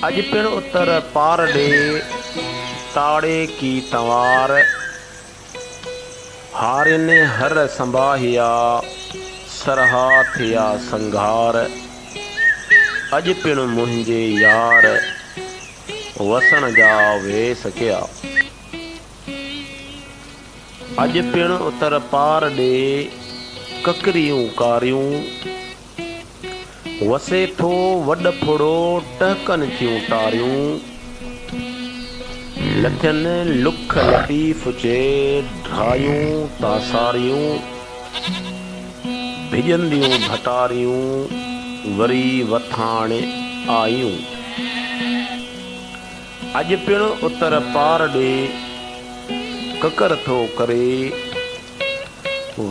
अज पिण उतर पार डे ताड़े की तवार, हारिन हर संभाहिया सरहा थिया संघार। अज पिण मुंहिंजे यार वसण जा वेस कया। अज पिण उतर पार डे ककरियूं कारियूं, वसे थो वॾ फुड़ो टहकन थियूं टारियूं। लथियन लुख लतीफ़ जे ढायूं तासारियूं, भिजंदियूं भटारियूं वरी वथाण आयूं। अज पिण उतर पार डे ककर थो करे,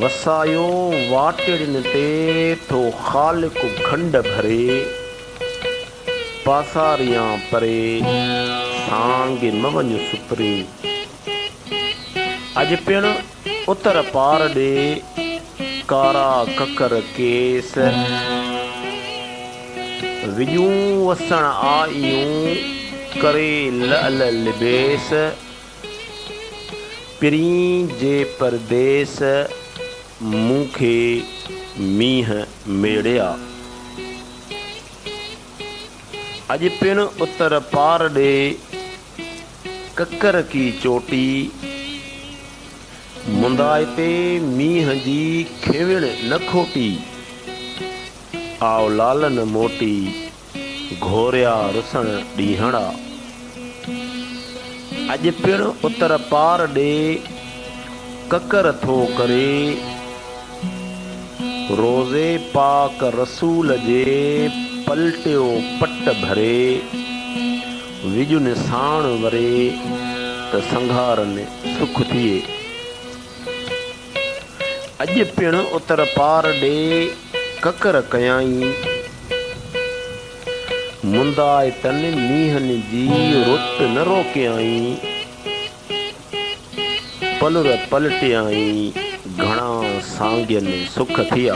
वसायो वाटिड़िन ते थो ख़ालिक खंड भरे। पासारियां परे सांग न वञ सुपरी। अज पिण उतर पार डे कारा ककर केस, विजूं वसण आयूं करे लअल लिबेस। पिरीं जे परदेस मूंखे मींह मेड़िया। अज पिण उतर पार डे ककर की चोटी, मुंदाए ते मींह जी खेविण न खोटी। आव लालन मोटी घोरिया रुसण ॾींहड़ा। अज पिण उतर पार डे ककर थो करे, रोज़े पाक रसूल जे पलटियो पट भरे। विजुन साण वरे त संघारन सुख थिए। अज पिण उतर पार डे ककर कयाई, मुंदाए तन मीहन जी रुत न रोकियाई। पलुर पलटियाई घणा सांगियन सुख थिया।